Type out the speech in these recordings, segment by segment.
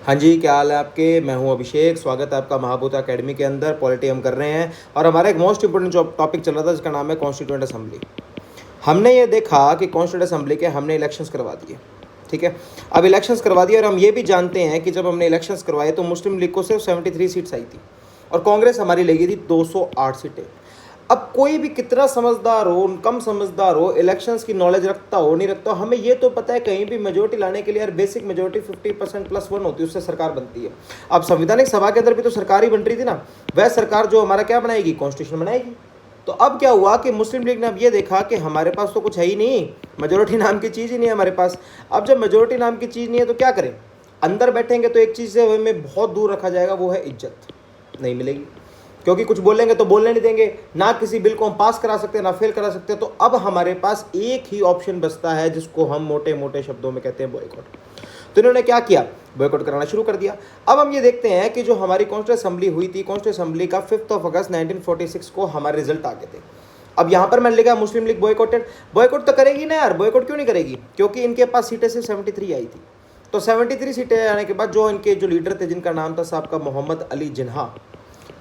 हाँ जी, क्या हाल है आपके? मैं हूँ अभिषेक। स्वागत है आपका महाभूत अकेडमी के अंदर। पॉलिटी हम कर रहे हैं और हमारा एक मोस्ट इंपोर्टेंट जो टॉपिक चल रहा था जिसका नाम है कॉन्स्टिट्यूएंट असेंबली। हमने ये देखा कि कॉन्स्टिट्यूएंट असेंबली के हमने इलेक्शंस करवा दिए, ठीक है। अब इलेक्शंस करवा दिए और हम ये भी जानते हैं कि जब हमने इलेक्शंस करवाए तो मुस्लिम लीग को सिर्फ 73 सीट्स आई थी और कांग्रेस हमारी ले गई थी 208 सीटें। अब कोई भी कितना समझदार हो, कम समझदार हो, इलेक्शंस की नॉलेज रखता हो नहीं रखता हो, हमें ये तो पता है कहीं भी मेजोरिटी लाने के लिए यार बेसिक मेजोरिटी 50% +1 होती है, उससे सरकार बनती है। अब संवैधानिक सभा के अंदर भी तो सरकार ही बन रही थी ना। वह सरकार जो हमारा क्या बनाएगी, कॉन्स्टिट्यूशन बनाएगी। तो अब क्या हुआ कि मुस्लिम लीग ने अब ये देखा कि हमारे पास तो कुछ है ही नहीं, मेजोरिटी नाम की चीज़ ही नहीं है हमारे पास। अब जब मेजोरिटी नाम की चीज़ नहीं है तो क्या करें? अंदर बैठेंगे तो एक चीज़ से हमें बहुत दूर रखा जाएगा, वो है इज्जत नहीं मिलेगी, क्योंकि कुछ बोलेंगे तो बोलने नहीं देंगे ना। किसी बिल को हम पास करा सकते हैं ना फेल करा सकते हैं। तो अब हमारे पास एक ही ऑप्शन बचता है जिसको हम मोटे मोटे शब्दों में कहते हैं बॉयकॉट। तो इन्होंने क्या किया, बॉयकॉट कराना शुरू कर दिया। अब हम ये देखते हैं कि जो हमारी कॉन्स्टिट्यूएंट असेंबली हुई थी, कॉन्स्टिट्यूएंट असेंबली का 5 अगस्त 1946 को हमारे रिजल्ट आ गए थे। अब यहाँ पर मैंने लिखा मुस्लिम लीग बॉयकॉटेड। बॉयकॉट तो करेगी ना यार, बॉयकॉट क्यों नहीं करेगी? क्योंकि इनके पास सीटें सिर्फ 73 आई थी। तो 73 सीटें आने के बाद जो इनके जो लीडर थे जिनका नाम था साहब का मोहम्मद अली जिन्हा,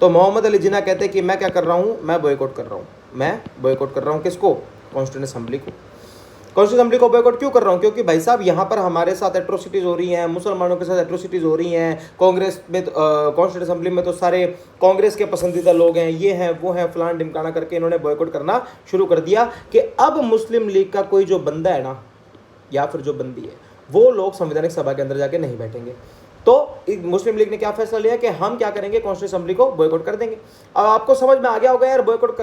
तो मोहम्मद अली जिन्ना कहते हैं कि मैं क्या कर रहा हूँ, मैं बॉयकॉट कर रहा हूँ। मैं बॉयकॉट कर रहा हूँ किसको? कॉन्स्टिट्यूएंट असेंबली को। कॉन्स्टिट्यूएंट असेंबली को बॉयकॉट क्यों कर रहा हूँ? क्योंकि भाई साहब यहाँ पर हमारे साथ एट्रोसिटीज़ हो रही हैं, मुसलमानों के साथ एट्रोसिटीज़ हो रही हैं। कांग्रेस में कॉन्स्टिट्यूएंट असेंबली में तो सारे कांग्रेस के पसंदीदा लोग हैं, ये हैं वो हैं, फलान ढिमकाना करके इन्होंने बॉयकॉट करना शुरू कर दिया कि अब मुस्लिम लीग का कोई जो बंदा है ना, या फिर जो बंदी है, वो लोग संवैधानिक सभा के अंदर जाके नहीं बैठेंगे। तो मुस्लिम लीग ने क्या फैसला लिया कि हम क्या करेंगे, कॉन्स्टिट्यूएंट असेंबली को बॉयकॉट कर देंगे। अब आपको समझ में आ गया होगा यार बॉयकॉट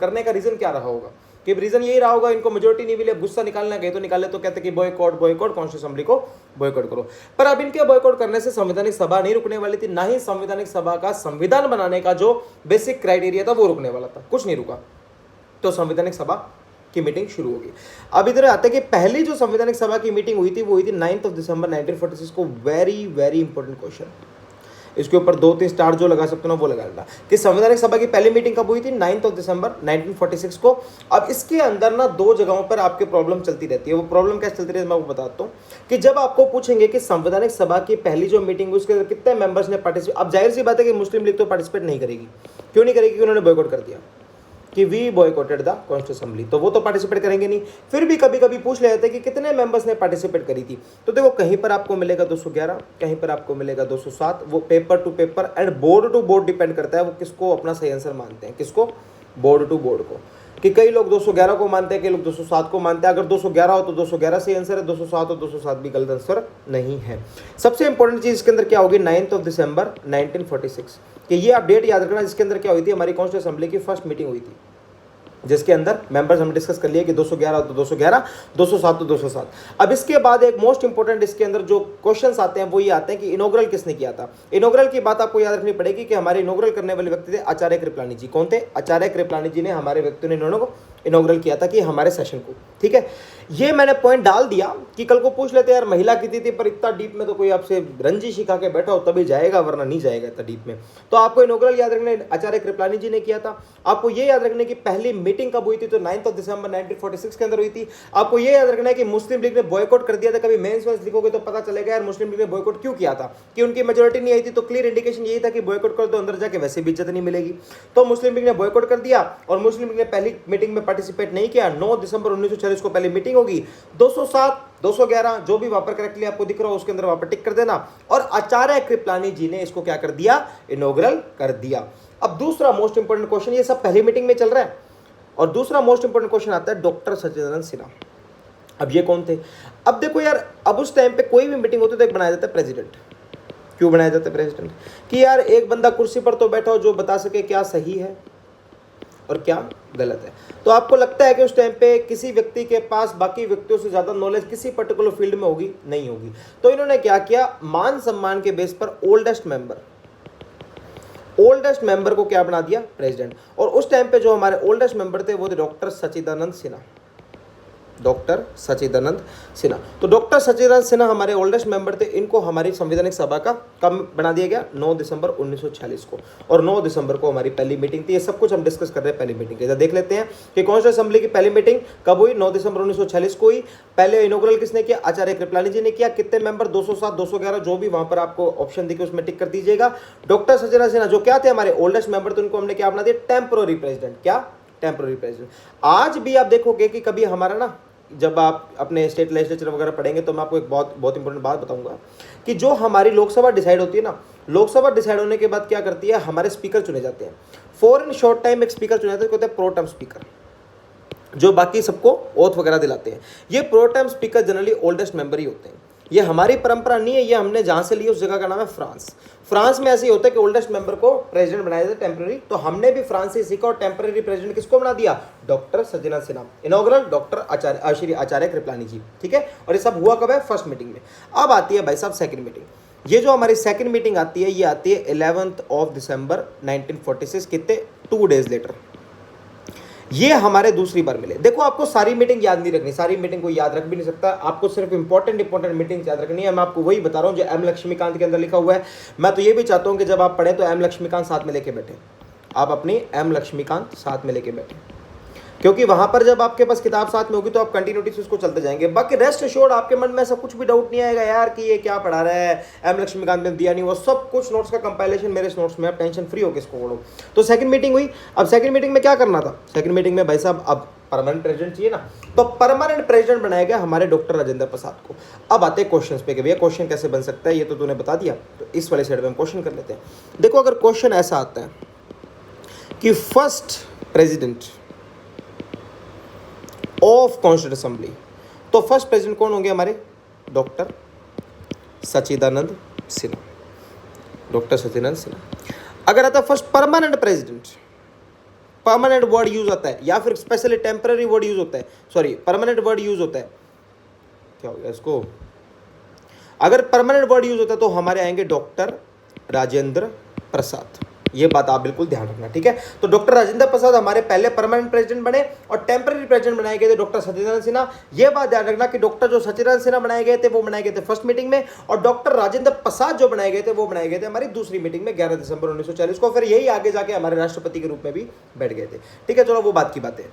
करने का रीजन क्या रहा होगा, कि रीजन यही रहा होगा इनको मेजोरिटी नहीं मिले, गुस्सा निकालना गए तो निकाले, तो कहते कि बॉयकॉट बॉयकॉट कॉन्स्टिट्यूएंट असेंबली को बॉयकॉट करो। पर अब इनके बॉयकॉट करने से संवैधानिक सभा नहीं रुकने वाली थी, ना ही संवैधानिक सभा का संविधान बनाने का जो बेसिक क्राइटेरिया था वो रुकने वाला था, कुछ नहीं रुका। तो संवैधानिक सभा की मीटिंग शुरू होगी। अब इधर आते हैं कि पहली जो संवैधानिक सभा की मीटिंग हुई थी वो हुई थी 9 दिसंबर 1946 को। वेरी वेरी इंपॉर्टेंट क्वेश्चन, इसके ऊपर 2-3 स्टार जो लगा सकते हो ना वो लगा लेना कि संवैधानिक सभा की पहली मीटिंग कब हुई थी, 9 दिसंबर 1946 को। अब इसके अंदर ना 2 जगहों पर आपके प्रॉब्लम चलती रहती है। वो प्रॉब्लम कैसे चलती रहती है मैं आपको बताता हूँ कि जब आपको पूछेंगे कि संवैधानिक सभा की पहली जो मीटिंग हुई उसके अंदर कितने मेंबर्स ने पार्टिसिपेट, अब जाहिर सी बात है कि मुस्लिम लीग तो पार्टिसिपेट नहीं करेगी। क्यों नहीं करेगी? उन्होंने बॉयकॉट कर दिया कि we boycotted the constituent assembly, तो वो तो पार्टिसिपेट करेंगे नहीं। फिर भी कभी कभी पूछ लेते हैं कि कितने मेंबर्स ने पार्टिसिपेट करी थी, तो देखो कहीं पर आपको मिलेगा 211, कहीं पर आपको मिलेगा 207। वो paper to paper and board to board depend करता है वो किसको अपना सही आंसर मानते हैं, किसको? बोर्ड टू बोर्ड को। कि कई लोग 211 को मानते हैं, कई लोग 207 को मानते हैं। अगर 211 हो तो 211 सही आंसर है, 207 हो 207 भी गलत आंसर नहीं है। सबसे इंपॉर्टेंट चीज इसके अंदर क्या होगी, 9 दिसंबर 1946 कि ये आप डेट याद रखना, जिसके अंदर क्या हुई थी, हमारी कॉन्स्टिट्यूएंट असेंबली की फर्स्ट मीटिंग हुई थी, जिसके अंदर मेंबर्स हमने डिस्कस कर लिया कि 211 तो 211, 207 तो 207। अब इसके बाद एक मोस्ट इंपोर्टेंट इसके अंदर जो क्वेश्चंस आते हैं वो ये आते हैं कि इनॉग्रल किसने किया था। इनॉग्रल की बात आपको याद रखनी पड़ेगी कि हमारे इनॉग्रल करने वाले व्यक्ति थे आचार्य कृपलानी जी। कौन थे? आचार्य कृपलानी जी ने हमारे व्यक्तियों ने इन्होंने इनॉग्रल किया था कि हमारे सेशन को, ठीक है। ये मैंने पॉइंट डाल दिया कि कल को पूछ लेते यार महिला कितनी थी, पर इतना डीप में तो कोई आपसे रंजिश सिखा के बैठा हो तभी जाएगा, वरना नहीं जाएगा इतना डीप में। तो आपको इनॉग्रल याद रखना, आचार्य कृपलानी जी ने किया था। आपको ये याद रखना कि पहली मीटिंग कब हुई थी, तो 9 दिसंबर 1946 के अंदर हुई थी। आपको ये याद रखना है कि मुस्लिम लीग ने बॉयकॉट कर दिया था। कभी मेंस में लिखोगे तो पता चलेगा यार मुस्लिम लीग ने बॉयकॉट क्यों किया था, कि उनकी मेजोरिटी नहीं आई थी। तो क्लियर इंडिकेशन यही था कि बॉयकॉट कर दो, अंदर जाके वैसे भी इज्जत नहीं मिलेगी। तो मुस्लिम लीग ने बॉयकॉट कर दिया और मुस्लिम लीग ने पहली मीटिंग में पार्टिसिपेट नहीं किया। 9 दिसंबर 1946 को पहली मीटिंग होगी। 207, 211 जो भी वहां पर करेक्टली आपको दिख रहा हो उसके अंदर वहां पर टिक कर देना। और आचार्य कृपलानी जी ने इसको क्या कर दिया, इनॉग्रल कर दिया। अब दूसरा मोस्ट इंपोर्टेंट क्वेश्चन, ये सब पहली मीटिंग में चल रहा है, और दूसरा मोस्ट इंपोर्टेंट क्वेश्चन आता है डॉक्टर सचिदानंद सिन्हा। अब ये कौन थे? अब देखो यार, अब उस टाइम पे कोई भी मीटिंग होती तो एक बनाया जाता है प्रेसिडेंट। क्यों बनाया जाता है प्रेसिडेंट? कि यार एक बंदा कुर्सी पर तो बैठा हो जो बता सके क्या सही है और क्या गलत है। तो आपको लगता है कि उस टाइम पे किसी व्यक्ति के पास बाकी व्यक्तियों से ज्यादा नॉलेज किसी पर्टिकुलर फील्ड में होगी? नहीं होगी। तो इन्होंने क्या किया, मान सम्मान के बेस पर ओल्डेस्ट मेंबर को क्या बना दिया, प्रेसिडेंट। और उस टाइम पे जो हमारे ओल्डेस्ट मेंबर थे वो थे डॉक्टर सचिदानंद सिन्हा। डॉक्टर सच्चिदानंद सिन्हा। तो डॉक्टर सच्चिदानंद सिन्हा हमारे ओल्डेस्ट मेंबर थे, इनको हमारी संवैधानिक सभा का कब बना दिया गया, 9 दिसंबर 1946 को, और 9 दिसंबर को हमारी पहली मीटिंग थी। ये सब कुछ हम डिस्कस कर रहे हैं पहली मीटिंग के। देख लेते हैं कि कॉन्स्टिट्यूंट असेंबली की पहली मीटिंग कब हुई, 9 दिसंबर 1946 को हुई। पहले इनॉग्रल किसने किया, आचार्य कृपलानी जी ने किया। कितने मेंबर, 207, 211, जो भी वहां पर आपको ऑप्शन दिखे उसमें टिक कर दीजिएगा। डॉक्टर सच्चिदानंद सिन्हा जो क्या थे हमारे ओल्डेस्ट मेंबर, तो उनको हमने क्या बना दिया, टेम्पोररी प्रेसिडेंट। क्या, टेम्पोररी प्रेसिडेंट। आज भी आप देखोगे कि कभी हमारा ना, जब आप अपने स्टेट लेजिस्लेचर वगैरह पढ़ेंगे तो मैं आपको एक बहुत बहुत इंपॉर्टेंट बात बताऊंगा कि जो हमारी लोकसभा डिसाइड होती है ना, लोकसभा डिसाइड होने के बाद क्या करती है, हमारे स्पीकर चुने जाते हैं। फॉर इन शॉर्ट टाइम एक स्पीकर चुने जाते हैं, कहते हैं प्रो टर्म स्पीकर, जो बाकी सबको ओथ वगैरह दिलाते हैं। ये pro term speaker generally oldest member ही होते हैं। ये हमारी परंपरा नहीं है, ये हमने जहां से ली उस जगह का नाम है फ्रांस। फ्रांस में ऐसे ही होता है कि ओल्डेस्ट मेंबर को प्रेसिडेंट बनाया जाता है टेम्पररी। तो हमने भी फ्रांस से सीखा और टेम्पररी प्रेसिडेंट किसको बना दिया, डॉक्टर सच्चिदानंद सिन्हा। इनॉग्रल डॉक्टर आचार्य श्री आचार्य कृपलानी जी, ठीक है। और ये सब हुआ कब है, फर्स्ट मीटिंग में। अब आती है भाई साहब सेकंड मीटिंग। ये जो हमारी सेकंड मीटिंग आती है, ये आती है 11 दिसंबर 1946, कितने, 2 डेज लेटर। ये हमारे दूसरी बार मिले। देखो आपको सारी मीटिंग याद नहीं रखनी, सारी मीटिंग को याद रख भी नहीं सकता, आपको सिर्फ इंपॉर्टेंट मीटिंग याद रखनी है। मैं आपको वही बता रहा हूँ जो एम लक्ष्मीकांत के अंदर लिखा हुआ है। मैं तो ये भी चाहता हूँ कि जब आप पढ़े तो एम लक्ष्मीकांत साथ में लेके बैठे, आप अपनी एम लक्ष्मीकांत साथ में लेके बैठे, क्योंकि वहां पर जब आपके पास किताब साथ में होगी तो आप कंटिन्यूटी से उसको चलते जाएंगे। बाकी रेस्ट एश्योर्ड आपके मन में ऐसा कुछ भी डाउट नहीं आएगा यार कि ये क्या पढ़ा रहा है, एम लक्ष्मीकांत ने दिया नहीं, वो सब कुछ नोट्स का कंपाइलेशन मेरे नोट्स में, आप टेंशन फ्री होकर इसको पढ़ो। तो सेकंड मीटिंग हुई। अब सेकंड मीटिंग में क्या करना था, सेकंड मीटिंग में भाई साहब अब परमानेंट प्रेसिडेंट चाहिए ना, तो परमानेंट प्रेसिडेंट बनाया गया हमारे डॉक्टर राजेंद्र प्रसाद को। अब आते हैं क्वेश्चन पे कि भैया क्वेश्चन कैसे बन सकता है, ये तो तूने बता दिया, तो इस वाले साइड में हम क्वेश्चन कर लेते हैं। देखो अगर क्वेश्चन ऐसा आता है कि first president of constituent assembly, तो फर्स्ट प्रेसिडेंट कौन होंगे हमारे, डॉक्टर सच्चिदानंद सिन्हा, डॉक्टर सच्चिदानंद सिन्हा। अगर आता है first permanent president, permanent word use होता है या फिर स्पेशली टेम्पररी वर्ड यूज होता है, सॉरी परमानेंट वर्ड यूज होता है, क्या हो गया इसको, अगर परमानेंट वर्ड यूज होता है तो हमारे आएंगे डॉक्टर राजेंद्र प्रसाद। ये बात आप बिल्कुल ध्यान रखना, ठीक है। तो डॉक्टर राजेंद्र प्रसाद हमारे पहले परमानेंट प्रेसिडेंट बने और टेम्पररी प्रेसिडेंट बनाए गए थे डॉक्टर सच्चिदानंद सिन्हा। ये बात ध्यान रखना कि डॉक्टर जो सच्चिदानंद सिन्हा बनाए गए थे वो बनाए गए थे फर्स्ट मीटिंग में, और डॉक्टर राजेंद्र प्रसाद जो बनाए गए थे वो बनाए गए थे हमारी दूसरी मीटिंग में 11 दिसंबर 1940 को। फिर यही आगे जाके हमारे राष्ट्रपति के रूप में भी बैठ गए थे, ठीक है। चलो वो बात की बात है।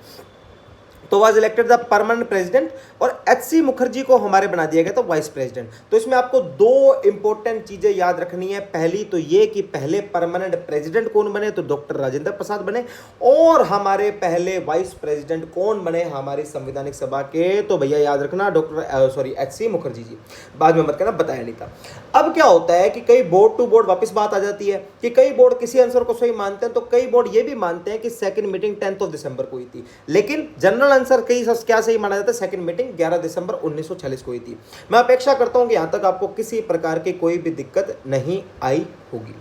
तो was elected the permanent president, और एच.सी. मुखर्जी को हमारे बना दिया गया था वाइस प्रेसिडेंट। तो इसमें आपको 2 इंपॉर्टेंट चीजें याद रखनी है। पहली तो ये कि पहले परमानेंट प्रेसिडेंट कौन बने, तो डॉक्टर राजेंद्र प्रसाद बने, और हमारे पहले वाइस प्रेसिडेंट कौन बने हमारी संवैधानिक सभा के, तो भैया याद रखना डॉक्टर एच.सी. मुखर्जी जी। बाद में मत कहना बताया नहीं था। अब क्या होता है कि कई बोर्ड टू बोर्ड वापस बात आ जाती है कि कई बोर्ड किसी आंसर को सही मानते हैं, तो कई बोर्ड ये भी मानते हैं कि सेकंड मीटिंग 10 दिसंबर को हुई थी, लेकिन जनरल आंसर कई क्या सही माना जाता है, सेकंड मीटिंग 11 दिसंबर 1946 को हुई थी। मैं अपेक्षा करता हूं कि यहां तक आपको किसी प्रकार की कोई भी दिक्कत नहीं आई होगी।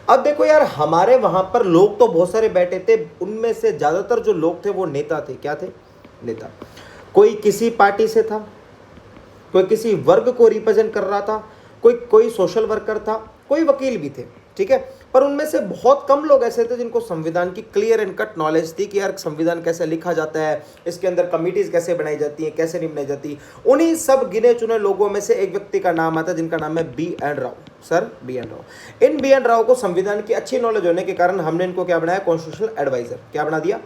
अब देखो यार, हमारे वहां पर लोग तो बहुत सारे बैठे थे, उनमें से ज्यादातर जो लोग थे वो नेता थे। क्या थे, नेता। कोई किसी पार्टी से था, कोई किसी वर्ग को रिप्रेजेंट कर रहा था, कोई सोशल वर्कर था, कोई वकील भी थे, ठीक है। पर उनमें से बहुत कम लोग ऐसे थे जिनको संविधान की क्लियर एंड कट नॉलेज थी कि यार संविधान कैसे लिखा जाता है, इसके अंदर कमिटीज कैसे बनाई जाती हैं, कैसे नहीं बनाई जाती। उन्हीं सब गिने चुने लोगों में से एक व्यक्ति का नाम आता है जिनका नाम है B.N. Rao, sir B.N. Rao. इन B.N. राव को संविधान की अच्छी नॉलेज होने के कारण हमने इनको क्या बनाया, कॉन्स्टिट्यूशनल एडवाइजर। क्या बना दिया,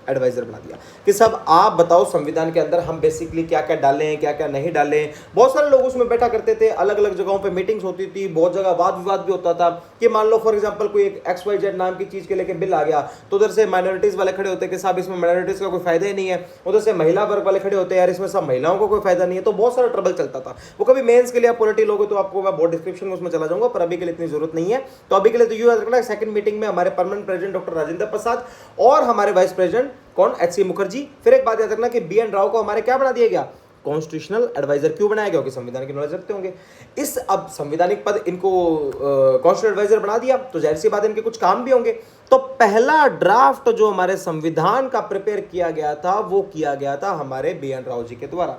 एडवाइजर बना दिया कि सब आप बताओ संविधान के अंदर हम बेसिकली क्या क्या डालें, क्या क्या नहीं डालें। बहुत सारे लोग उसमें बैठा करते थे, अलग अलग जगहों पे मीटिंग्स होती थी, बहुत जगह वाद विवाद भी होता था कि मान लो फॉर एग्जांपल कोई एक XYZ नाम की चीज के लेके बिल आ गया, तो उधर से माइनॉरिटीज वाले खड़े होते कि साहब इसमें माइनॉरिटीज का कोई फायदा ही नहीं है, उधर से महिला वर्ग वाले खड़े होते हैं यार इसमें सब महिलाओं को कोई फायदा नहीं है। तो बहुत सारा ट्रबल चलता था। वो कभी मेंस के लिए आप पॉलिटी लोगे तो आपको मैं बोर्ड डिस्क्रिप्शन में उसमें चला जाऊंगा, पर अभी के लिए इतनी जरूरत नहीं है। तो अभी के लिए तो यूं याद रखना, सेकंड मीटिंग में हमारे permanent president doctor Rajendra Prasad और हमारे वाइस प्रेसिडेंट कौन, एच.सी. मुखर्जी। फिर एक बात याद रखना कि B.N. राव को हमारे क्या बना दिया गया, कॉन्स्टिट्यूशनल एडवाइजर। क्यों बनाया गया, क्योंकि संविधान की नॉलेज रखते होंगे। इस अब संवैधानिक पद इनको कॉन्स्टिट्यूशनल एडवाइजर बना दिया तो जाहिर सी बात है इनके कुछ काम भी होंगे। तो पहला ड्राफ्ट जो हमारे संविधान का प्रिपेयर किया गया था वो किया गया था हमारे B.N. राव जी के द्वारा,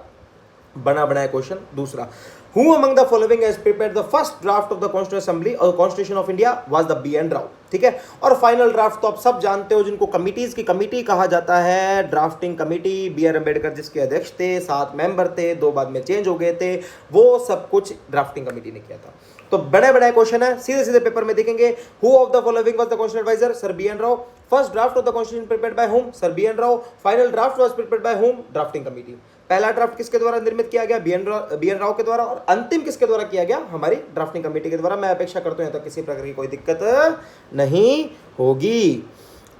बना बनाया क्वेश्चन। दूसरा, Who among the following has prepared the first draft of the Constitutional Assembly or Constitution of India was the B.N. Rao? ठीक है, और फाइनल ड्राफ्ट तो आप सब जानते हो, जिनको कमिटीज की कमिटी कहा जाता है, ड्राफ्टिंग कमिटी, B.R. अम्बेडकर जिसके अध्यक्ष थे, 7 मेंबर थे, 2 बाद में चेंज हो गए थे, वो सब कुछ ड्राफ्टिंग कमिटी ने किया था। तो बड़े बड़े क्वेश्चन है, सीधे सीधे पेपर में देखेंगे। Who of the following was the constitution adviser? Sir B.N. Rao. First draft of the constitution prepared by whom? Sir B.N. Rao. Final draft was prepared by whom? Drafting committee. पहला ड्राफ्ट किसके द्वारा निर्मित किया गया? B.N. राव के द्वारा, और अंतिम किसके द्वारा किया गया? हमारी ड्राफ्टिंग कमेटी के द्वारा। मैं अपेक्षा करता हूं तो किसी प्रकार की कोई दिक्कत नहीं होगी।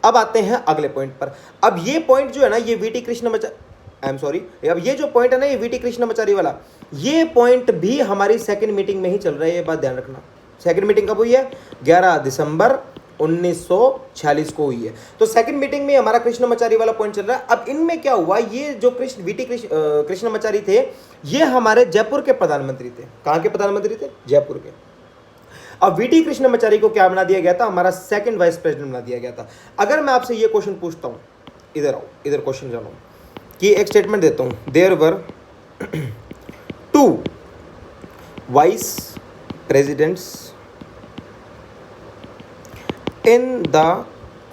अब आते हैं अगले पॉइंट पर। अब ये पॉइंट जो है ना, ये VT Krishnamachari, I am sorry, अब ये जो पॉइंट है ना, ये वीटी कृष्णमाचारी वाला, ये पॉइंट भी हमारी सेकंड मीटिंग में ही चल रहा है, ये बात ध्यान रखना। सेकंड मीटिंग कब हुई है? 11 दिसंबर 1946 को हुई है। तो सेकंड मीटिंग में हमारा कृष्णमाचारी वाला पॉइंट चल रहा है। अब इनमें क्या हुआ, ये जो कृष्णमाचारी थे, ये हमारे जयपुर के प्रधानमंत्री थे। कहां के प्रधानमंत्री थे? जयपुर के। अब वीटी कृष्णमाचारी को क्या बना दिया गया था? हमारा सेकंड वाइस प्रेसिडेंट बना दिया गया था। अगर मैं आपसे ये क्वेश्चन पूछता हूं, इधर आओ, इधर क्वेश्चन जानो, कि एक स्टेटमेंट देता हूं, there were 2 vice presidents in the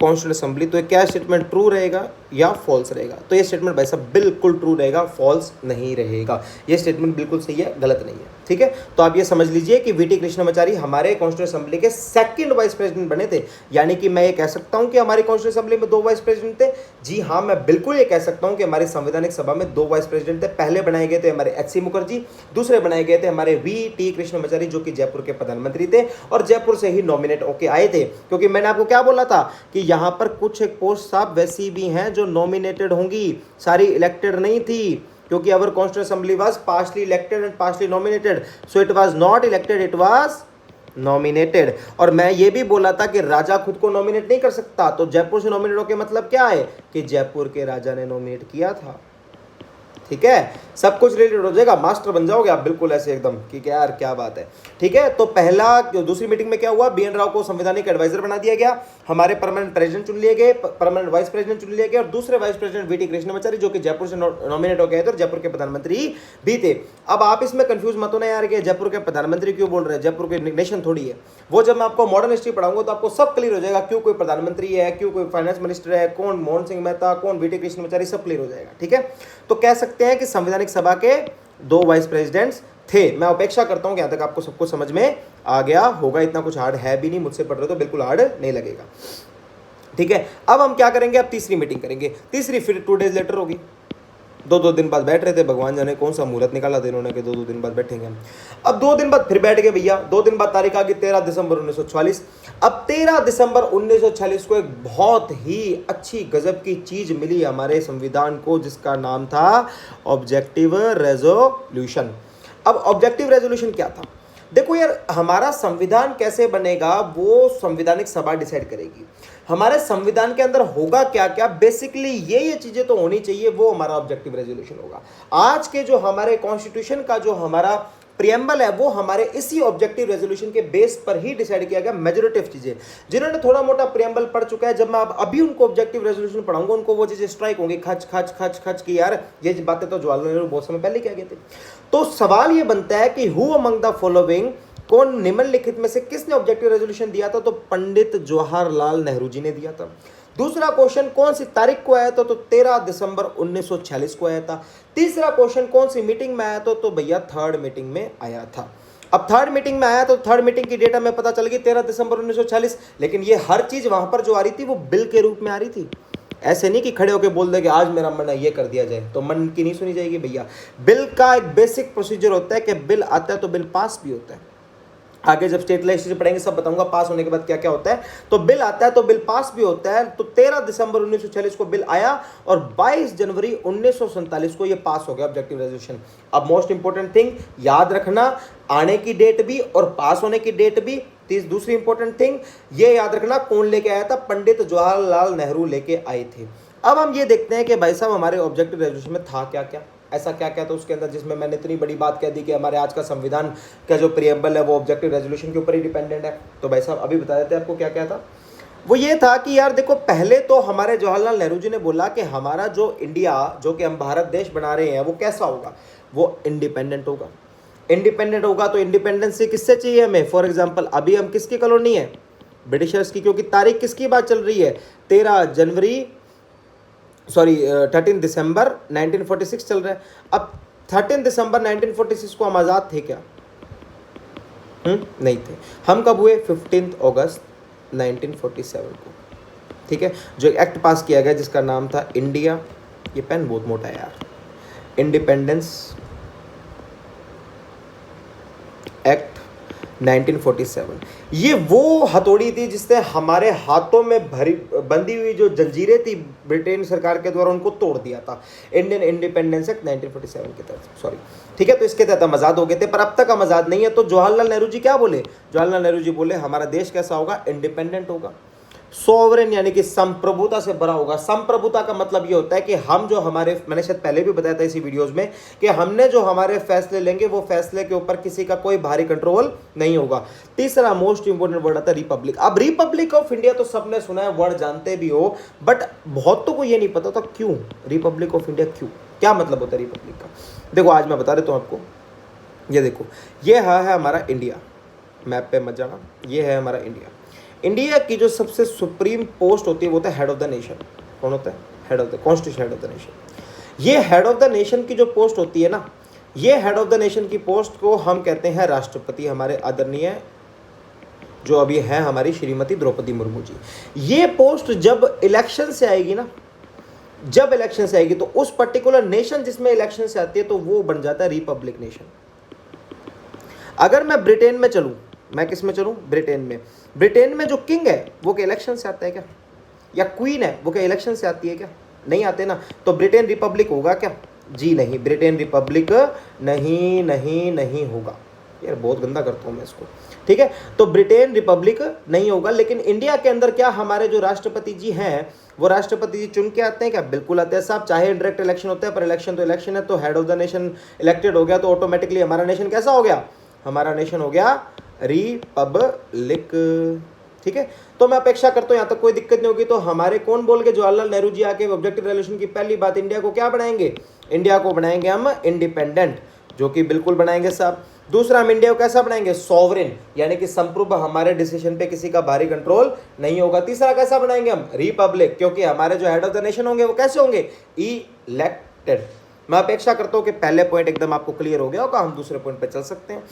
constitution assembly, तो क्या स्टेटमेंट ट्रू रहेगा या फॉल्स रहेगा? तो ये स्टेटमेंट भाई साहब बिल्कुल ट्रू रहेगा, फॉल्स नहीं रहेगा। ये स्टेटमेंट बिल्कुल सही है, गलत नहीं है। ठीक है, तो आप ये समझ लीजिए कि वीटी कृष्णमाचारी हमारे कॉन्स्टिट्यूशन असेंबली के सेकंड वाइस प्रेसिडेंट बने थे। यानी कि मैं ये कह सकता हूं कि हमारी कॉन्स्टिट्यूशन असेंबली में 2 वाइस प्रेसिडेंट थे। जी हाँ, मैं बिल्कुल ये कह सकता हूं कि हमारी संवैधानिक सभा में 2 वाइस प्रेसिडेंट थे। पहले बनाए गए थे हमारे HC मुखर्जी, दूसरे बनाए गए थे हमारे वीटी कृष्णमाचारी, जो कि जयपुर के प्रधानमंत्री थे और जयपुर से ही नॉमिनेट होके आए थे। क्योंकि मैंने आपको क्या बोला था कि यहां पर कुछ एक पोस्ट साहब वैसी भी हैं जो नॉमिनेटेड होंगी, सारी इलेक्टेड नहीं थी। क्योंकि our constitution assembly was partially elected and partially nominated, so it was not elected, it was nominated. और मैं ये भी बोला था कि राजा खुद को नॉमिनेट नहीं कर सकता, तो जयपुर से नॉमिनेट होके मतलब क्या है कि जयपुर के राजा ने नॉमिनेट किया था। ठीक है, सब कुछ रिलेटेड हो जाएगा, मास्टर बन जाओगे आप बिल्कुल ऐसे एकदम कि क्या यार क्या बात है। ठीक है, तो पहला दूसरी मीटिंग में क्या हुआ? B.N. राव को संवैधानिक एडवाइजर बना दिया गया, हमारे परमानेंट प्रेसिडेंट चुन लिए गए, परमानेंट वाइस प्रेसिडेंट चुन लिए गए, और दूसरे वाइस प्रेसिडेंट वीटी कृष्णमाचारी जो कि जयपुर से नॉमिनेट हो गए थे और जयपुर के प्रधानमंत्री भी थे। अब आप इसमें कंफ्यूज मत होना यार कि जयपुर के प्रधानमंत्री क्यों बोल रहे हैं, जयपुर के नेशन थोड़ी है वो। जब मैं आपको मॉडर्न हिस्ट्री पढ़ाऊंगा तो आपको सब क्लियर हो जाएगा, क्यों कोई प्रधानमंत्री है, क्यों कोई फाइनेंस मिनिस्टर है, कौन मोहन सिंह मेहता, कौन वीटी कृष्णमाचारी, सब क्लियर हो जाएगा। ठीक है, तो कह सकते हैं कि संवैधानिक सभा के 2 वाइस प्रेसिडेंट्स थे। मैं अपेक्षा करता हूं कि यहां तक आपको सब कुछ समझ में आ गया होगा। इतना कुछ हार्ड है भी नहीं, मुझसे पढ़ रहे हो तो बिल्कुल हार्ड नहीं लगेगा। ठीक है, अब हम क्या करेंगे? अब तीसरी मीटिंग करेंगे। तीसरी फिर 2 डेज लेटर होगी। 2 दिन बाद बैठ रहे थे, भगवान जाने कौन सा मुहूर्त निकाला था इन्होंने कि 2 दिन बाद बैठेंगे हम। अब 2 दिन बाद फिर बैठ गए भैया। 2 दिन बाद तारीख आ गई 13 दिसंबर 1946। अब 13 दिसंबर 1946 को एक बहुत ही अच्छी गजब की चीज मिली हमारे संविधान को, जिसका नाम था ऑब्जेक्टिव रेजोल्यूशन। अब ऑब्जेक्टिव रेजोल्यूशन क्या था? देखो यार, हमारा संविधान कैसे बनेगा वो संवैधानिक सभा डिसाइड करेगी। हमारे संविधान के अंदर होगा क्या क्या, बेसिकली ये चीजें तो होनी चाहिए, वो हमारा ऑब्जेक्टिव रेजोल्यूशन होगा। आज के जो हमारे कॉन्स्टिट्यूशन का जो हमारा प्रियम्बल है वो हमारे इसी ऑब्जेक्टिव रेजोल्यूशन के बेस पर ही डिसाइड किया गया। मेजॉरिटी ऑफ चीजें, जिन्होंने थोड़ा मोटा प्रियम्बल पढ़ चुका है, जब मैं अभी उनको ऑब्जेक्टिव रेजोल्यूशन पढ़ाऊंगा उनको वो चीजें स्ट्राइक होंगी, खच खच खच खच की यार ये बातें तो जवाहरलाल नेहरू बहुत समय पहले क्या गए थे। तो सवाल ये बनता है कि हु अमंग द फॉलोइंग, कौन निम्नलिखित में से किसने ऑब्जेक्टिव रेजोल्यूशन दिया था? तो पंडित जवाहरलाल नेहरू जी ने दिया था। दूसरा क्वेश्चन कौन सी तारीख को आया था? तो 13 दिसंबर 1946 को आया था। तीसरा क्वेश्चन कौन सी मीटिंग में आया था? तो भैया थर्ड मीटिंग में आया था। अब थर्ड मीटिंग में आया तो थर्ड मीटिंग की डेट हमें पता चल गई 13 दिसंबर 1946, लेकिन ये हर चीज वहां पर जो आ रही थी वो बिल के रूप में आ रही थी। ऐसे नहीं कि खड़े होकर बोल दे कि आज मेरा मन है ये कर दिया जाए, तो मन की नहीं सुनी जाएगी भैया। बिल का एक बेसिक प्रोसीजर होता है कि बिल आता है तो बिल पास भी होता है। आगे जब स्टेट लेजिस्लेचर पढ़ेंगे सब बताऊंगा पास होने के बाद क्या क्या होता है। तो बिल आता है तो बिल पास भी होता है। तो 13 दिसंबर 1946 को बिल आया और 22 जनवरी 1947 को ये पास हो गया ऑब्जेक्टिव रेजोल्यूशन। अब मोस्ट इंपोर्टेंट थिंग याद रखना, आने की डेट भी और पास होने की डेट भी। दूसरी इंपॉर्टेंट थिंग ये याद रखना, कौन लेके आया था? पंडित जवाहरलाल नेहरू लेके आए थे। अब हम ये देखते हैं कि भाई साहब हमारे ऑब्जेक्टिव रेजोल्यूशन में था क्या क्या, ऐसा क्या क्या था उसके अंदर जिसमें मैंने इतनी बड़ी बात कह दी कि हमारे आज का संविधान का जो प्रियम्बल है वो ऑब्जेक्टिव रेजोल्यूशन के ऊपर ही डिपेंडेंट है। तो भाई साहब अभी बता देते हैं आपको क्या क्या था। वो ये था कि यार देखो, पहले तो हमारे जवाहरलाल नेहरू जी ने बोला कि हमारा जो इंडिया, जो कि हम भारत देश बना रहे हैं, वो कैसा होगा? वो इंडिपेंडेंट होगा। इंडिपेंडेंट होगा तो इंडिपेंडेंसी किससे चाहिए हमें? फॉर एग्जांपल अभी हम किसकी कॉलोनी है? ब्रिटिशर्स की, क्योंकि तारीख किसकी बात चल रही है? 13 दिसंबर 1946 चल रहा है। अब 13 दिसंबर 1946 को हम आज़ाद थे क्या? नहीं थे। हम कब हुए? 15 अगस्त 1947 को, ठीक है। जो एक्ट पास किया गया जिसका नाम था इंडिया, ये पेन बहुत मोटा है यार, इंडिपेंडेंस एक्ट 1947। ये वो हथौड़ी थी जिससे हमारे हाथों में भरी बंधी हुई जो जंजीरें थी ब्रिटेन सरकार के द्वारा, उनको तोड़ दिया था इंडियन इंडिपेंडेंस एक्ट 1947 के तहत, सॉरी, ठीक है। तो इसके तहत हम आज़ाद हो गए थे, पर अब तक हम आज़ाद नहीं है। तो जवाहरलाल नेहरू जी क्या बोले? जवाहरलाल नेहरू जी बोले हमारा देश कैसा होगा? इंडिपेंडेंट होगा, सोवरेन यानी कि संप्रभुता से भरा होगा। संप्रभुता का मतलब ये होता है कि हम जो हमारे, मैंने शायद पहले भी बताया था इसी वीडियोस में, कि हमने जो हमारे फैसले लेंगे वो फैसले के ऊपर किसी का कोई भारी कंट्रोल नहीं होगा। तीसरा मोस्ट इंपोर्टेंट वर्ड आता है रिपब्लिक। अब रिपब्लिक ऑफ इंडिया तो सबने सुना है, वर्ड जानते भी हो, बट बहुतों को ये नहीं पता था क्यों रिपब्लिक ऑफ इंडिया, क्यों, क्या मतलब होता है रिपब्लिक का। देखो आज मैं बता देता हूँ आपको। ये देखो, ये है हमारा इंडिया, मैप पे मत जाना, ये है हमारा इंडिया। इंडिया की जो सबसे सुप्रीम पोस्ट होती है वो होता है हेड ऑफ द नेशन। कौन होता है? Head of the constitution, head of the nation. ये हेड ऑफ द नेशन की जो पोस्ट होती है ना, ये हेड ऑफ द नेशन की पोस्ट को हम कहते हैं राष्ट्रपति, हमारे आदरणीय जो अभी है हमारी श्रीमती द्रौपदी मुर्मू जी। ये पोस्ट जब इलेक्शन से आएगी ना, जब इलेक्शन से आएगी तो उस पर्टिकुलर नेशन जिसमें इलेक्शन से आती है तो वो बन जाता है रिपब्लिक नेशन। अगर मैं ब्रिटेन में चलूं, मैं किस में चलूं? ब्रिटेन में। ब्रिटेन में जो किंग है वो क्या इलेक्शन से आता है क्या? या क्वीन है वो क्या इलेक्शन से आती है क्या? नहीं आते ना। तो ब्रिटेन रिपब्लिक होगा क्या? जी नहीं, ब्रिटेन रिपब्लिक नहीं नहीं नहीं होगा। यार बहुत गंदा करता हूँ मैं इसको, ठीक है। तो ब्रिटेन रिपब्लिक नहीं होगा। लेकिन इंडिया के अंदर क्या हमारे जो राष्ट्रपति जी हैं वो राष्ट्रपति जी चुन के आते हैं क्या? बिल्कुल आते हैं साहब। चाहे डायरेक्ट इलेक्शन होता है, पर इलेक्शन तो इलेक्शन है। तो head of the nation elected हो गया तो ऑटोमेटिकली हमारा नेशन कैसा हो गया? हमारा नेशन हो गया रिपब्लिक, ठीक है। तो मैं अपेक्षा करता हूं यहां तक कोई दिक्कत नहीं होगी। तो हमारे कौन बोल के जवाहरलाल नेहरू जी आके ऑब्जेक्टिव रेजोल्यूशन की पहली बात, इंडिया को क्या बनाएंगे? इंडिया को बनाएंगे हम इंडिपेंडेंट, जो कि बिल्कुल बनाएंगे साहब। दूसरा, हम इंडिया को कैसा बनाएंगे? सॉवरेन, यानी कि संप्रभु, हमारे डिसीजन पे किसी का भारी कंट्रोल नहीं होगा। तीसरा कैसा बनाएंगे हम? रिपब्लिक, क्योंकि हमारे जो हेड ऑफ द नेशन होंगे वो कैसे होंगे? इलेक्टेड। मैं अपेक्षा करता हूं कि पहले पॉइंट एकदम आपको क्लियर हो गया होगा, हम दूसरे पॉइंट पे चल सकते हैं।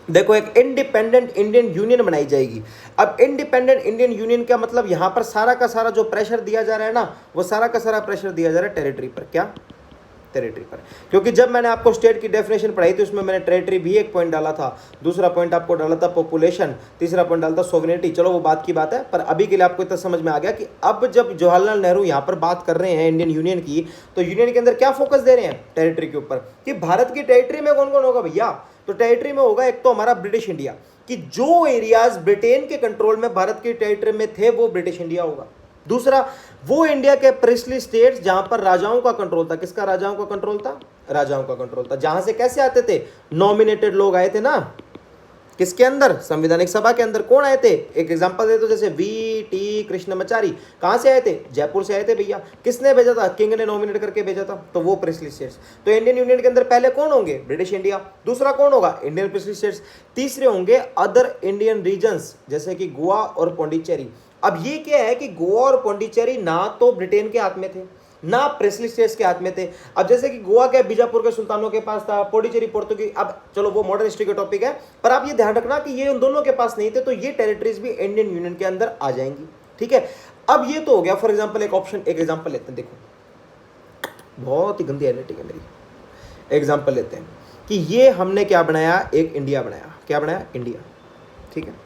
देखो, एक इंडिपेंडेंट इंडियन यूनियन बनाई जाएगी। अब इंडिपेंडेंट इंडियन यूनियन का मतलब यहां पर सारा का सारा जो प्रेशर दिया जा रहा है ना, वो सारा का सारा प्रेशर दिया जा रहा है टेरिटरी पर। क्या? टेरिटरी पर। क्योंकि जब मैंने आपको स्टेट की डेफिनेशन पढ़ाई थी उसमें मैंने टेरिटरी भी एक पॉइंट डाला था, दूसरा पॉइंट आपको डाला था पॉपुलेशन, तीसरा पॉइंट डाला था सोवरेनिटी। चलो वो बात की बात है, पर अभी के लिए आपको इतना समझ में आ गया कि अब जब जवाहरलाल नेहरू यहाँ पर बात कर रहे हैं इंडियन यूनियन की, तो यूनियन के अंदर क्या फोकस दे रहे हैं? टेरिटरी के ऊपर। कि भारत की टेरिटरी में कौन कौन होगा भैया? तो टेरिटरी में होगा एक तो हमारा ब्रिटिश इंडिया, कि जो एरियाज ब्रिटेन के कंट्रोल में भारत की टेरिटरी में थे वो ब्रिटिश इंडिया होगा। दूसरा, वो इंडिया के प्रिंसली स्टेट्स जहां पर राजाओं का कंट्रोल था। किसका राजाओं का कंट्रोल था? राजाओं का कंट्रोल था। जहां से कैसे आते थे? नॉमिनेटेड लोग आए थे ना। किसके अंदर? संवैधानिक सभा के अंदर। कौन आए थे? एक एग्जांपल दे दो, जैसे वी.टी. कृष्णमाचारी। कहां से आए थे? जयपुर से आए थे भैया। किसने भेजा था? किंग ने नॉमिनेट करके भेजा था। तो वो प्रिंसली स्टेट्स। तो इंडियन यूनियन के अंदर पहले कौन होंगे? British India. दूसरा कौन होगा? Indian princely states. तीसरे होंगे अदर इंडियन रीजन्स, जैसे कि गोवा और पौंडीचेरी। अब ये क्या है कि गोवा और पौंडीचेरी ना तो ब्रिटेन के हाथ में थे ना प्रिंसली स्टेट्स के हाथ में थे। अब जैसे कि गोवा क्या बीजापुर के सुल्तानों के पास था, पौंडीचेरी पोर्तुगीज, अब चलो वो मॉडर्न हिस्ट्री का टॉपिक है, पर आप ये ध्यान रखना कि ये उन दोनों के पास नहीं थे, तो ये टेरिटरीज भी इंडियन यूनियन के अंदर आ जाएंगी, ठीक है। अब ये तो हो गया। फॉर एग्जाम्पल एक ऑप्शन, एक एग्जाम्पल लेते हैं। देखो बहुत ही गंदी हैंडराइटिंग है मेरी। एग्जाम्पल लेते हैं कि ये हमने क्या बनाया? एक इंडिया बनाया। क्या बनाया? इंडिया, ठीक है।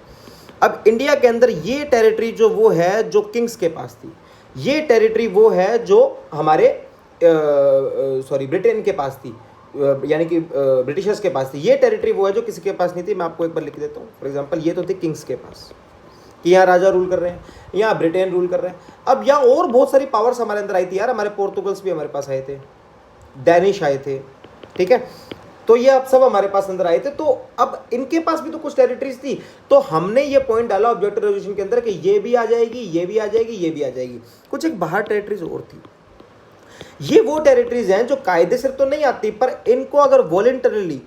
अब इंडिया के अंदर ये टेरिटरी जो वो है जो किंग्स के पास थी, ये टेरिटरी वो है जो हमारे ब्रिटेन के पास थी, यानी कि ब्रिटिशर्स के पास थी। ये टेरिटरी वो है जो किसी के पास नहीं थी। मैं आपको एक बार लिख देता हूँ। फॉर एग्जांपल ये तो थे किंग्स के पास, कि यहाँ राजा रूल कर रहे हैं, यहाँ ब्रिटेन रूल कर रहे हैं। अब यहाँ और बहुत सारी पावर्स हमारे अंदर आई थी यार। हमारे पोर्तुगल्स भी हमारे पास आए थे, डैनिश आए थे, ठीक है। तो ये अब सब हमारे पास अंदर आए थे। तो अब इनके पास भी तो कुछ टेरिटरीज थी। तो हमने ये पॉइंट डाला ऑब्जेक्टिव रेजोल्यूशन के अंदर कि ये भी आ जाएगी, ये भी आ जाएगी, ये भी आ जाएगी। कुछ एक बाहर टेरिटरीज और थी। ये वो टेरिटरीज हैं जो कायदे से तो नहीं आती, पर इनको अगर वॉलंटरली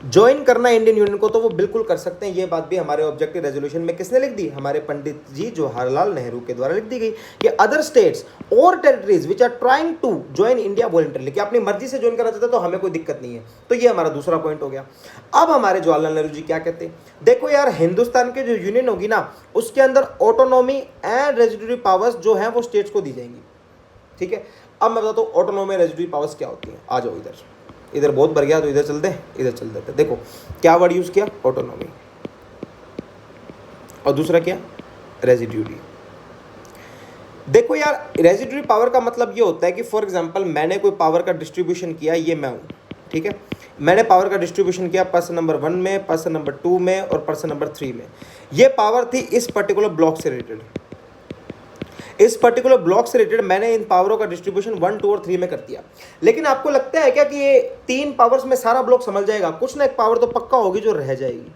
ज्वाइन करना इंडियन यूनियन को तो वो बिल्कुल कर सकते हैं। ये बात भी हमारे ऑब्जेक्टिव रेजोल्यूशन में किसने लिख दी, हमारे पंडित जी जवाहरलाल नेहरू के द्वारा लिख दी गई कि अदर स्टेट्स और territories which are trying to join India voluntarily, कि अपनी मर्जी से ज्वाइन करना चाहते हैं तो हमें कोई दिक्कत नहीं है। तो ये हमारा दूसरा पॉइंट हो गया। अब हमारे जवाहरलाल नेहरू जी क्या कहते हैं, देखो यार हिंदुस्तान के जो यूनियन होगी ना उसके अंदर ऑटोनॉमी एंड रेजिडुअरी पावर्स जो है वो स्टेट्स को दी जाएंगी। ठीक है, अब मैं बताता हूँ ऑटोनॉमी रेजिडुअरी पावर्स क्या होती है। आ जाओ इधर बहुत बढ़ गया तो इधर चलते हैं, इधर चल देते। देखो क्या वर्ड यूज किया, ऑटोनॉमी, और दूसरा क्या, रेजिड्यूरी। देखो यार रेजिड्यूरी पावर का मतलब ये होता है कि फॉर एग्जांपल मैंने कोई पावर का डिस्ट्रीब्यूशन किया, ये मैं हूँ, ठीक है, मैंने पावर का डिस्ट्रीब्यूशन किया पर्सन नंबर 1 में, पर्सन नंबर 2 में और पर्सन नंबर 3 में। ये पावर थी इस पर्टिकुलर ब्लॉक से रिलेटेड, इस पर्टिकुलर ब्लॉक से रिलेटेड मैंने इन पावरों का डिस्ट्रीब्यूशन 1, 2 और 3 में कर दिया। लेकिन आपको लगता है क्या कि ये 3 पावर्स में सारा ब्लॉक संभल जाएगा? कुछ ना एक पावर तो पक्का होगी जो रह जाएगी,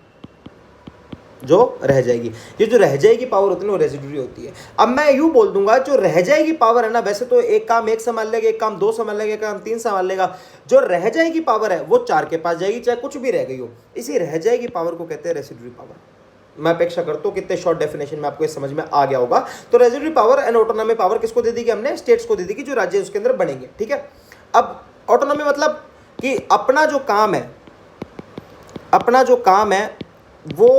जो रह जाएगी। ये जो रह जाएगी पावर होती है वो रेजिड्यूरी होती है। अब मैं यूं बोल दूंगा जो रह जाएगी पावर है ना, वैसे तो एक काम 1 संभाल लेगा, एक काम 2 संभाल लेगा, एक काम 3 संभाल लेगा, जो रह जाएगी पावर है वो 4 के पास जाएगी, चाहे कुछ भी रह गई हो। इसी रह जाएगी पावर को कहते हैं रेजिड्यूरी पावर। मैं अपेक्षा करता हूँ कितने शॉर्ट डेफिनेशन में आपको ये समझ में आ गया होगा। तो residuary power and autonomy power किसको दे दी कि हमने, स्टेट्स को दे दी कि जो राज्य उसके अंदर बनेंगे। ठीक है, अब ऑटोनॉमी मतलब कि अपना जो काम है वो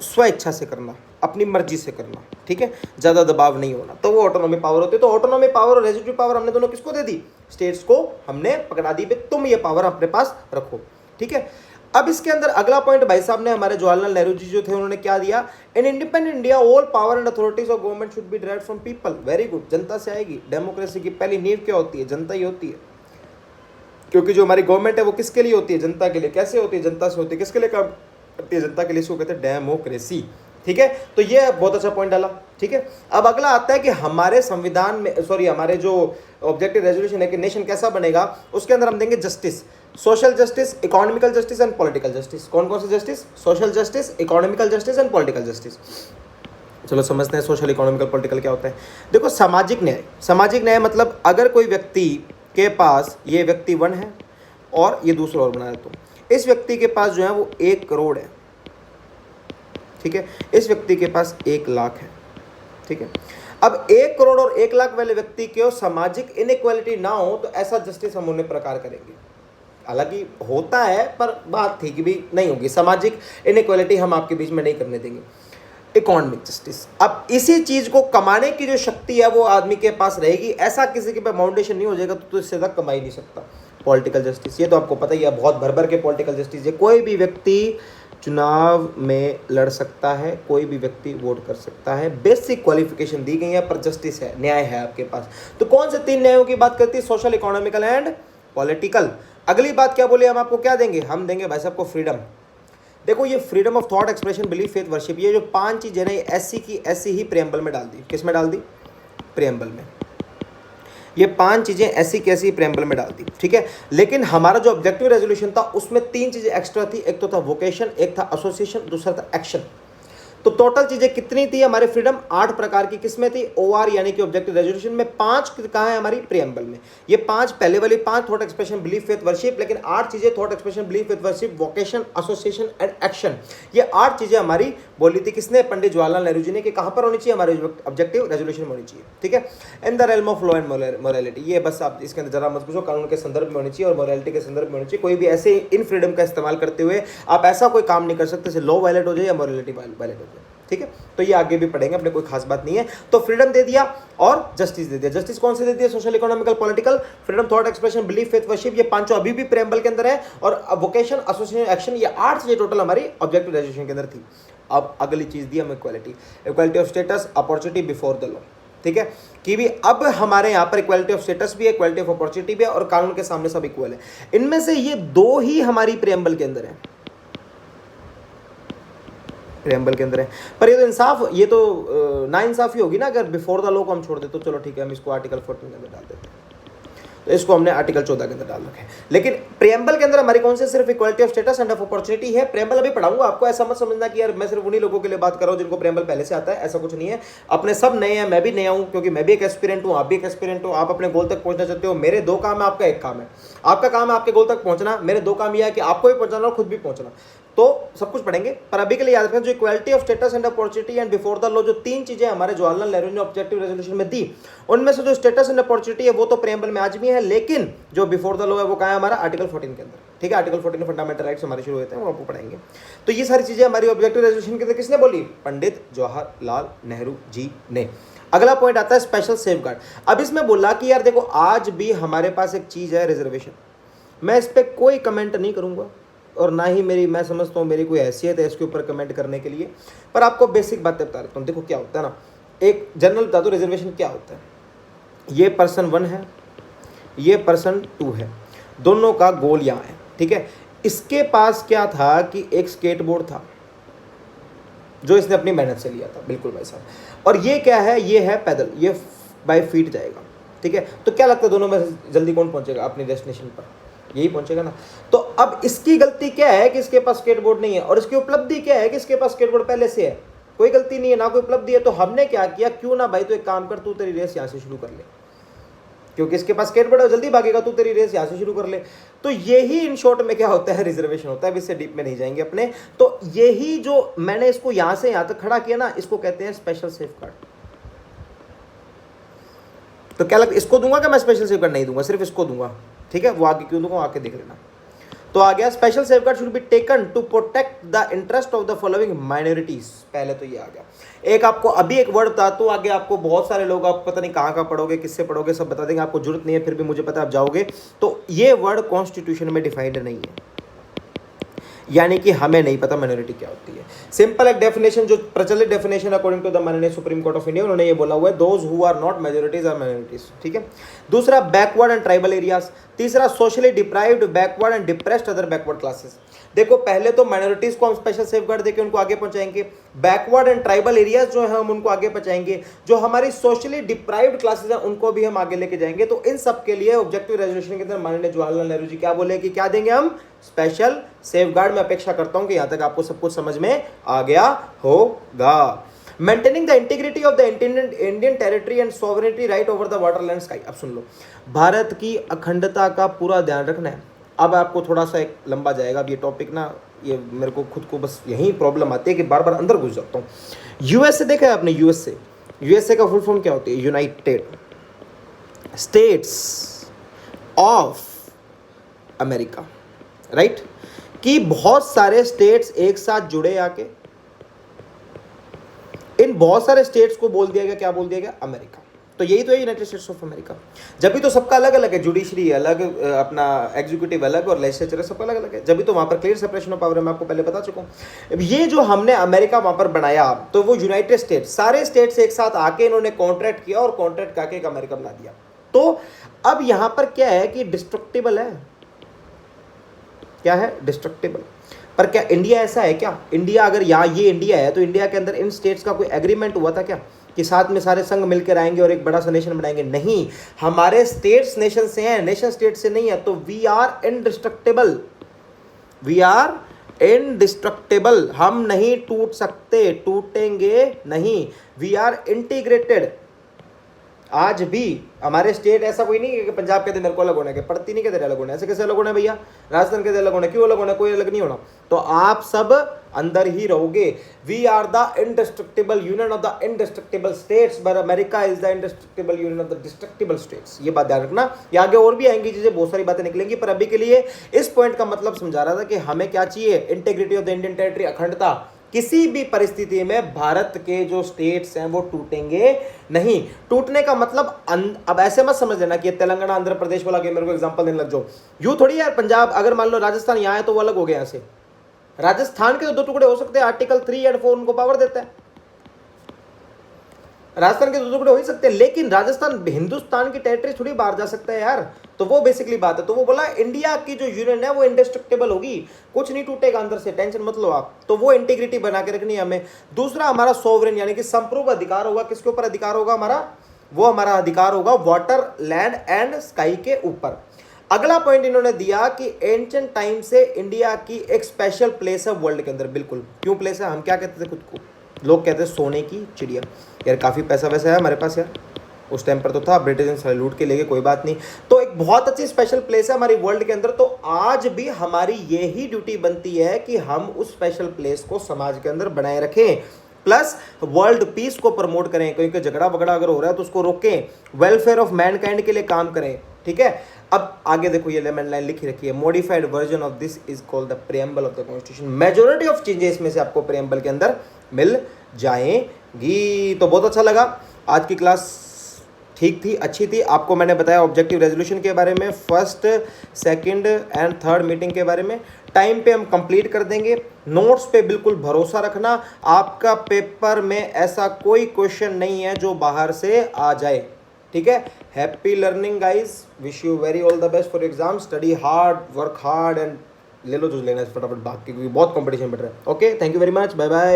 स्वेच्छा से करना, अपनी मर्जी से करना, ठीक है, ज़्यादा दबाव नहीं होना, तो वो ऑटोनॉमी पावर होती है। तो ऑटोनॉमी पावर और रेजिड्यूरी पावर हमने दोनों किसको दे दी, स्टेट्स को हमने पकड़ा दी, तुम ये पावर अपने पास रखो। ठीक है, अब इसके अंदर अगला पॉइंट भाई साहब ने हमारे जवाहरलाल नेहरू जी जो थे उन्होंने क्या दिया, in independent India all power and authorities of government should be derived from people. Very good, जनता से आएगी। डेमोक्रेसी की पहली नींव क्या होती है, जनता ही होती है, क्योंकि जो हमारी गवर्नमेंट है वो किसके लिए होती है, जनता के लिए। कैसे होती है, जनता से होती है। किसके लिए काम करती है, जनता के लिए। इसको कहते हैं डेमोक्रेसी। ठीक है, तो ये बहुत अच्छा पॉइंट डाला। ठीक है, अब अगला आता है कि हमारे संविधान में, सॉरी हमारे जो ऑब्जेक्टिव रेजोल्यूशन है कि नेशन कैसा बनेगा, उसके अंदर हम देंगे justice, social justice, economical justice and political justice. कौन कौन से justice, social justice, economical justice and political justice. चलो समझते हैं सोशल, इकोनॉमिकल, पॉलिटिकल क्या होता है। देखो सामाजिक न्याय, सामाजिक न्याय मतलब अगर कोई व्यक्ति के पास, ये व्यक्ति 1 है और ये दूसरा और बना देता हूँ, इस व्यक्ति के पास जो है वो 1 करोड़ है, ठीक है, इस व्यक्ति के पास 1 लाख है। ठीक है, अब 1 करोड़ और 1 लाख वाले व्यक्ति के सामाजिक इनइक्वालिटी ना हो तो ऐसा जस्टिस हम उन्हें प्रकार करेंगे। हालांकि होता है पर बात थी कि भी नहीं होगी, सामाजिक इनइक्वालिटी हम आपके बीच में नहीं करने देंगे। इकोनॉमिक जस्टिस, अब इसी चीज को कमाने की जो शक्ति है वो आदमी के पास रहेगी, ऐसा किसी के पास फाउंडेशन नहीं हो जाएगा तो इससे तक कमा ही नहीं सकता। पॉलिटिकल जस्टिस, ये तो आपको पता ही है, बहुत भर भर के पॉलिटिकल जस्टिस है। कोई भी व्यक्ति चुनाव में लड़ सकता है, कोई भी व्यक्ति वोट कर सकता है, बेसिक क्वालिफिकेशन दी गई है, पर जस्टिस है, न्याय है आपके पास। तो कौन से 3 न्यायों की बात करती है, सोशल, इकोनॉमिकल एंड पॉलिटिकल। अगली बात क्या बोले, हम आपको क्या देंगे, हम देंगे भाई साहब को फ्रीडम। देखो ये freedom of thought, expression, belief, faith, worship, ये जो 5 चीजें ना, ये ऐसी की ऐसी ही प्रेम्बल में डाल दी। किस में डाल दी, प्रेम्बल में। ये 5 चीजें ऐसी कैसी प्रेम्बल में डाल दी। ठीक है, लेकिन हमारा जो ऑब्जेक्टिव रेजोल्यूशन था उसमें 3 चीजें एक्स्ट्रा थी। एक तो था वोकेशन, एक था एसोसिएशन, दूसरा था एक्शन। तो टोटल चीजें कितनी थी हमारे फ्रीडम, 8 प्रकार की। किसमें थी, ओआर यानी कि ऑब्जेक्टिव रेजोल्यूशन में। 5 कहाँ है हमारी प्रीएम्बल में। ये 5 पहले वाली 5 thought expression, belief, faith, worship, लेकिन 8 चीजें thought expression, belief, faith, worship, vocation, association and action. ये 8 चीजें हमारी बोली थी किसने, पंडित जवाहरलाल नेहरू जी ने, कि कहां पर होनी चाहिए, हमारे ऑब्जेक्टिव रेजोल्यूशन में होनी चाहिए। ठीक है, in the realm of law and morality, ये बस आप इसके अंदर जरा मत पूछो, कानून के संदर्भ में होनी चाहिए और मोरालिटी के संदर्भ में होनी चाहिए। कोई भी ऐसे इन फ्रीडम का इस्तेमाल करते हुए आप ऐसा कोई काम नहीं कर सकते जैसे लॉ वायलेट हो जाए या मोरालिटी वायलेट हो जाए। ठीक है, तो ये आगे भी पढ़ेंगे, अपने कोई खास बात नहीं है। तो फ्रीडम दे दिया और जस्टिस दे दिया। जस्टिस कौन से दे दिया, social, economical, political, freedom, thought expression, belief, faith, worship, ये 5 अभी भी प्रेम्बल के अंदर है। और वोकेशन, एसोसिएशन, एक्शन, ये 8 चीजें टोटल हमारी ऑब्जेक्टिव रेजोल्यूशन के अंदर थी। अब अगली चीज दी हम equality, equality of status, opportunity before the law. ठीक है, कि भी अब हमारे यहाँ पर इक्वालिटी ऑफ स्टेटस भी है, इक्वालिटी ऑफ अपॉर्चुनिटी भी है और कानून के सामने सब इक्वल है। इनमें से ये 2 ही हमारी प्रेम्बल के अंदर है, प्रेम्बल के अंदर है। पर ये तो इंसाफ, ये तो ना इंसाफी होगी ना अगर बिफोर द लॉ को हम छोड़ दे। तो चलो ठीक है, हम इसको आर्टिकल 14 के अंदर डाल देते हैं। तो इसको हमने आर्टिकल 14 के अंदर डाल रखा है। लेकिन प्रेम्बल के अंदर हमारी कौन से सिर्फ equality of status end of opportunity है। प्रेम्बल अभी पढ़ाऊंगा आपको, ऐसा मत समझना कि यार मैं सिर्फ उन्हीं लोगों के लिए बात कर रहा हूँ जिनको प्रेम्बल पहले से आता है, ऐसा कुछ नहीं है। अपने सब नए हैं, मैं भी नया हूँ, क्योंकि मैं भी एक एस्पिरेंट हूँ, आप भी एक एस्पिरेंट हो। आप अपने गोल तक पहुंचना चाहते हो, मेरे 2 काम है, आपका 1 काम है। आपका काम है आपके गोल तक पहुंचना, मेरे 2 काम यह है कि आपको भी पहुंचाना और खुद भी पहुंचना। तो सब कुछ पढ़ेंगे, पर अभी के लिए याद रखें जो equality of status and opportunity and before the law, जो 3 चीजें हमारे जवाहरलाल नेहरू ने ऑब्जेक्टिव रेजोल्यूशन में दी, उनमें से जो स्टेटस एंड अपॉर्चुनिटी है वो तो प्रेम्बल में आज भी है, लेकिन जो बिफोर द लॉ है वो कहाँ है हमारा आर्टिकल 14 के अंदर। ठीक है, आर्टिकल 14 में फंडामेंटल राइट्स हमारे शुरू होते हैं, वो आपको पढ़ाएंगे। तो ये सारी चीजें हमारी ऑब्जेक्टिव रेजोल्यूशन के अंदर किसने बोली? पंडित जवाहरलाल नेहरू जी ने। अगला पॉइंट आता है स्पेशल सेफगार्ड। अब इसमें बोला कि यार देखो आज भी हमारे पास एक चीज है रिजर्वेशन, मैं इस पर कोई कमेंट नहीं करूंगा और ना ही मैं समझता हूँ मेरी कोई हैसियत है इसके ऊपर कमेंट करने के लिए, पर आपको बेसिक बातें बता देता हूँ। देखो क्या होता है ना, एक जनरल बता दो रिजर्वेशन क्या होता है। ये पर्सन 1 है, ये पर्सन 2 है, दोनों का गोल यहाँ है। ठीक है, इसके पास क्या था कि एक स्केटबोर्ड था जो इसने अपनी मेहनत से लिया था, बिल्कुल भाई साहब, और ये क्या है, ये है पैदल, ये बाय फीट जाएगा। ठीक है, तो क्या लगता है दोनों में जल्दी कौन पहुंचेगा अपनी डेस्टिनेशन पर? यही पहुंचेगा ना। तो अब इसकी गलती क्या है कि इसके पास स्केटबोर्ड नहीं है, और इसकी उपलब्धि क्या है कि इसके पास स्केटबोर्ड पहले से है। कोई गलती नहीं है ना कोई उपलब्धि है। तो हमने क्या किया, क्यों ना भाई तो एक काम कर, तू तेरी रेस यहाँ से शुरू कर ले, क्योंकि इसके पास स्केटबोर्ड है, जल्दी भागेगा, तू तेरी रेस यहाँ से शुरू कर ले। तो यही इन शॉर्ट में क्या होता है, रिजर्वेशन होता है। अब इससे डीप में नहीं जाएंगे अपने। तो यही जो मैंने इसको यहाँ से यहाँ तक खड़ा किया ना, इसको कहते हैं स्पेशल सेफगार्ड। तो क्या लगता है इसको दूंगा कि मैं स्पेशल सेफगार्ड नहीं दूंगा, सिर्फ इसको दूंगा। ठीक है, वो आगे क्यों दूंगा आके देख लेना। तो आ गया special safeguard should be taken to protect the interest of the following minorities. पहले तो ये आ गया। एक आपको अभी एक वर्ड बता, तो आगे आपको बहुत सारे लोग, आप पता नहीं कहाँ पढ़ोगे, किससे पढ़ोगे, सब बता देंगे, आपको जरूरत नहीं है, फिर भी मुझे पता है आप जाओगे। तो ये वर्ड कॉन्स्टिट्यूशन में डिफाइंड नहीं है, यानी कि हमें नहीं पता माइनॉरिटी क्या होती है। सिंपल एक डेफिनेशन, जो प्रचलित डेफिनेशन अकॉर्डिंग टू द माननीय सुप्रीम कोर्ट ऑफ इंडिया, उन्होंने ये बोला हुआ है, those who are not majorities are minorities. ठीक है। दूसरा बैकवर्ड एंड ट्राइबल एरियाज। तीसरा socially deprived, backward and depressed other backward classes. देखो पहले तो माइनॉरिटीज को हम स्पेशल सेफगार्ड देके उनको आगे पहुंचाएंगे, बैकवर्ड एंड ट्राइबल एरियाज जो है हम उनको आगे पहुंचाएंगे, जो हमारी सोशली डिप्राइव्ड क्लासेस हैं उनको भी हम आगे लेके जाएंगे। तो इन सब के लिए ऑब्जेक्टिव रेजोल्यूशन के अंदर माननीय जवाहरलाल नेहरू जी क्या बोले कि क्या देंगे हम, स्पेशल सेफगार्ड। मैं अपेक्षा करता हूं कि यहां तक आपको सब कुछ समझ में आ गया होगा। Maintaining the integrity of the Indian territory and sovereignty right over the water land sky. अब सुन लो, भारत की अखंडता का पूरा ध्यान रखना है। अब आपको थोड़ा सा एक लंबा जाएगा, अब ये टॉपिक ना, ये मेरे को खुद को बस यही प्रॉब्लम आती है कि बार बार अंदर घुस जाता हूँ। यूएसए देखा है आपने, यूएसए का फुल फॉर्म क्या होती है, United states of America, right. कि बहुत सारे स्टेट्स एक साथ जुड़े आके, इन बहुत सारे स्टेट्स को बोल दिया गया, क्या बोल दिया गया, अमेरिका। तो यही तो है यूनाइटेड स्टेट्स ऑफ अमेरिका। जब भी तो सबका अलग अलग है, जुडिशरी अलग, अपना एग्जीक्यूटिव अलग और लेजिस्लेचर सबका अलग अलग है। जब भी तो वहां पर क्लियर सेपरेशन ऑफ पावर है, मैं आपको पहले बता चुका हूं। ये जो हमने अमेरिका वहां पर बनाया, तो वो यूनाइटेड स्टेट्स, सारे स्टेट्स एक साथ आके इन्होंने कॉन्ट्रैक्ट किया और कॉन्ट्रैक्ट करके एक अमेरिका बना दिया। तो अब यहां पर क्या है कि डिस्ट्रक्टिबल है, क्या है, डिस्ट्रक्टिबल। पर क्या इंडिया ऐसा है क्या? इंडिया अगर यहाँ ये इंडिया है, तो इंडिया के अंदर इन स्टेट्स का कोई एग्रीमेंट हुआ था क्या कि साथ में सारे संघ मिलकर आएंगे और एक बड़ा सा नेशन बनाएंगे? नहीं, हमारे स्टेट्स नेशन से हैं, नेशन स्टेट से नहीं है। तो we are indestructible, we are indestructible. हम नहीं टूट सकते, टूटेंगे नहीं। We are integrated. आज भी हमारे स्टेट ऐसा कोई नहीं है कि पंजाब कहते मेरे को अलग होना है, पड़ती नहीं कहते अलग होना है। ऐसे कैसे अलग होना है भैया? राजस्थान कहते अलग होना है, क्यों अलग होना है? कोई अलग नहीं होना। तो आप सब अंदर ही रहोगे। We are the indestructible union of the indestructible states, but America is the indestructible union of the destructible states. ये बात ध्यान रखना। ये आगे और भी आएंगी चीजें, बहुत सारी बातें निकलेंगी, पर अभी के लिए इस पॉइंट का मतलब समझा रहा था कि हमें क्या चाहिए, integrity of the Indian territory, अखंडता। किसी भी परिस्थिति में भारत के जो स्टेट्स हैं वो टूटेंगे नहीं। टूटने का मतलब अब ऐसे मत समझ लेना कि तेलंगाना आंध्र प्रदेश वाला के मेरे को एग्जांपल देने लग जाओ। यूं थोड़ी यार, पंजाब अगर मान लो राजस्थान यहाँ है तो वो अलग हो गया। यहाँ से राजस्थान के तो 2 टुकड़े हो सकते हैं, आर्टिकल 3 और 4 उनको पावर देता है। राजस्थान के 2 टुकड़े हो ही सकते हैं, लेकिन राजस्थान हिंदुस्तान की टेरिटरी थोड़ी बाहर जा सकता है यार। तो वो बेसिकली बात है। तो वो बोला इंडिया की जो यूनियन है वो इंडिस्ट्रक्टिबल होगी, कुछ नहीं टूटेगा अंदर से, टेंशन मत लो आप। तो वो इंटीग्रिटी बना के रखनी है हमें। दूसरा हमारा सोवरेन यानी कि संप्रभु अधिकार होगा। किसके ऊपर अधिकार होगा हमारा? वो हमारा अधिकार होगा वाटर, लैंड एंड स्काई के ऊपर। अगला पॉइंट इन्होंने दिया कि एंशिएंट टाइम से इंडिया की एक स्पेशल प्लेस है वर्ल्ड के अंदर। बिल्कुल, क्यों प्लेस है? हम क्या कहते थे खुद को? लोग कहते हैं सोने की चिड़िया। यार काफ़ी पैसा वैसा है हमारे पास यार, उस टाइम पर तो था, ब्रिटिश ने लूट के ले गए, कोई बात नहीं। तो एक बहुत अच्छी स्पेशल प्लेस है हमारी वर्ल्ड के अंदर। तो आज भी हमारी यही ड्यूटी बनती है कि हम उस स्पेशल प्लेस को समाज के अंदर बनाए रखें, प्लस वर्ल्ड पीस को प्रमोट करें, क्योंकि झगड़ा वगड़ा अगर हो रहा है तो उसको रोकें, वेलफेयर ऑफ मैनकाइंड के लिए काम करें। ठीक है, अब आगे देखो, ये लेमन लाइन लिखी रखी है, modified version of this is called the preamble of the constitution. Majority of changes में से आपको प्रेम्बल के अंदर मिल जाएंगी। तो बहुत अच्छा लगा, आज की क्लास ठीक थी, अच्छी थी। आपको मैंने बताया ऑब्जेक्टिव रेजोल्यूशन के बारे में, first, second and third meeting के बारे में। टाइम पे हम कंप्लीट कर देंगे। नोट्स पे बिल्कुल भरोसा रखना, आपका पेपर में ऐसा कोई क्वेश्चन नहीं है जो बाहर से आ जाए। ठीक है, happy learning guys, wish you very all the best for exam. Study hard, work hard and ले लो जो लेना है फटाफट भाग के, क्योंकि बहुत कंपटीशन बढ़ रहा है। Okay, thank you very much, bye bye.